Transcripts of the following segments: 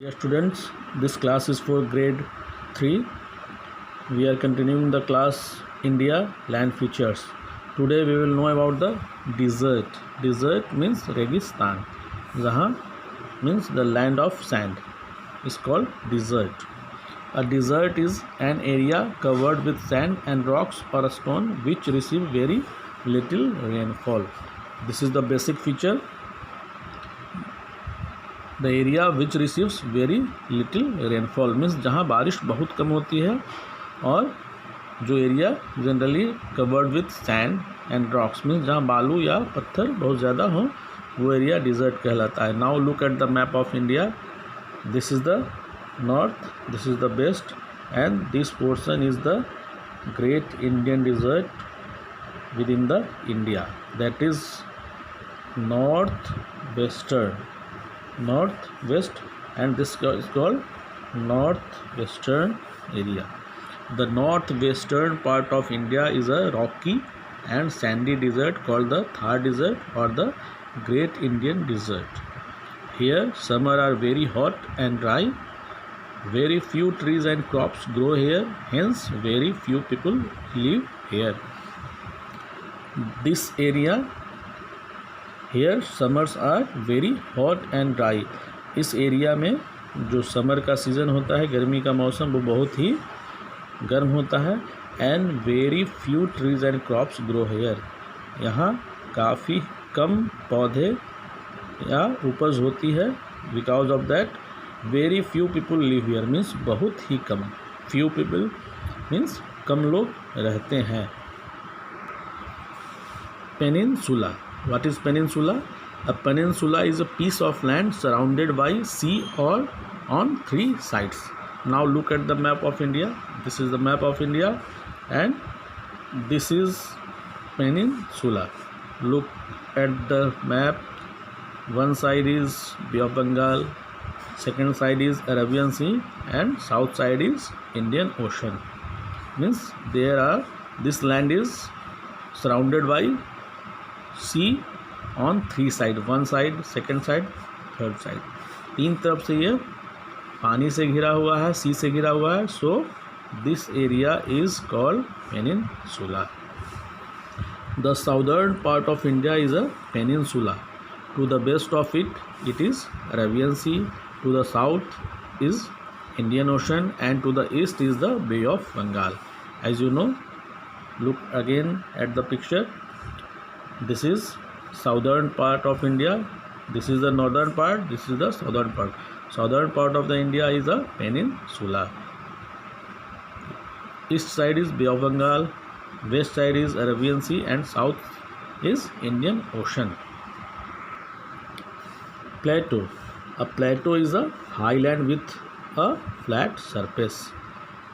Dear students, this class is for grade 3. We are continuing the class India land features. Today we will know about the desert. Desert means Registan. Jahan means the land of sand is called desert. A desert is an area covered with sand and rocks or a stone which receive very little rainfall. This is the basic feature. The area which receives very little rainfall means जहाँ बारिश बहुत कम होती है और जो area generally covered with sand and rocks means जहाँ बालू या पत्थर बहुत ज़्यादा हो वो एरिया डिज़र्ट कहलाता है. Now look at the map of India. This is the north, this is the west and this portion is the great Indian desert within the India, that is north western, northwest, and this is called northwestern area. The northwestern part of India is a rocky and sandy desert called the Thar desert or the Great Indian Desert. Here summer are very hot and dry. Very few trees and crops grow here, hence very few people live here. This area here summers are very hot and dry. इस area में जो summer का season होता है, गर्मी का मौसम, वो बहुत ही गर्म होता है. And very few trees and crops grow here. यहाँ काफ़ी कम पौधे या उपज होती है. Because of that very few people live here means बहुत ही कम. फ्यू पीपल मीन्स कम लोग रहते हैं. Peninsula. What is peninsula? A peninsula is a piece of land surrounded by sea or on three sides. Now look at the map of India. This is the map of India and this is peninsula. Look at the map. One side is Bay of Bengal, second side is Arabian Sea and south side is Indian Ocean. Means this land is surrounded by sea on three side, one side, second side, third side. तीन तरफ से ये पानी से घिरा हुआ है, सी से घिरा हुआ है. So this area is called peninsula. The southern part of India is a peninsula. To the west of it is Arabian sea. To the south is Indian ocean and to the east is the bay of Bengal. As you know, look again at the picture. This is southern part of India. This is the northern part. This is the southern part. Southern part of the India is a peninsula. East side is Bay of Bengal. West side is Arabian Sea and south is Indian Ocean. Plateau. A plateau is a highland with a flat surface.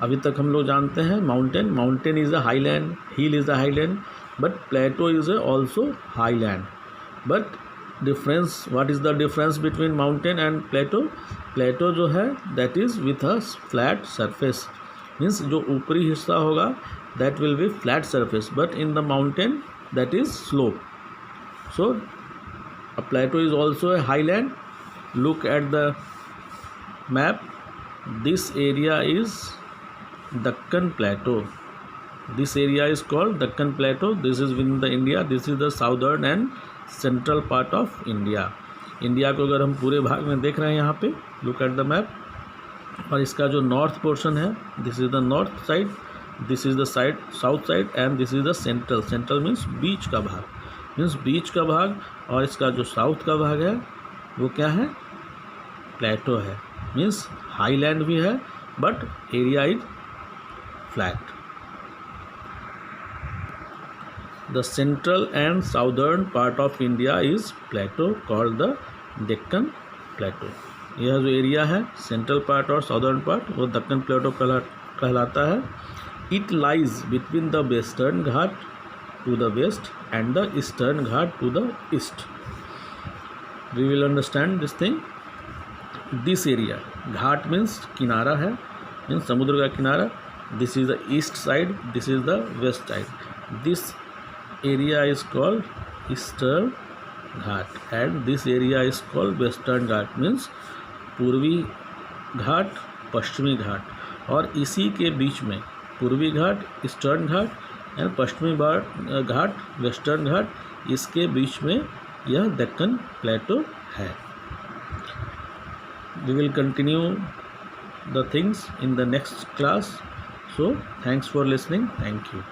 अभी तक हम लोग जानते हैं mountain. Mountain is a highland, hill is a highland, but plateau is also highland. But difference, what is the difference between mountain and plateau? Plateau जो है that is with a flat surface, means जो ऊपरी हिस्सा होगा that will be flat surface, but in the mountain that is slope. So a plateau is also a highland. Look at the map. This area is Deccan Plateau. This area is called Deccan Plateau. This is within the India. This is the southern and central part of India. India को अगर हम पूरे भाग में देख रहे हैं यहाँ पे, लुक एट द मैप. और इसका जो नॉर्थ पोर्शन है, this is the north side, this is the side south side and this is the central. Central means बीच का भाग, मीन्स बीच का भाग. और इसका जो साउथ का भाग है वो क्या है? प्लेटो है. मीन्स हाईलैंड भी है but area is flat. The central and southern part of India is plateau called the Deccan Plateau. यह जो एरिया है सेंट्रल पार्ट और साउदर्न पार्ट वो दक्कन प्लेटो कहलाता है. It lies between the western ghat to the west and the eastern ghat to the east. We will understand this thing. This area, ghat means किनारा है, means समुद्र का किनारा. This is the east side, this is the west side. This area is called Eastern Ghat and this area is called Western Ghat, means पूर्वी घाट, पश्चिमी घाट, और इसी के बीच में पूर्वी घाट, ईस्टर्न घाट, एंड पश्चिमी घाट, वेस्टर्न घाट, इसके बीच में यह डेक्कन प्लेटो है. We will continue the things in the next class. So thanks for listening. Thank you.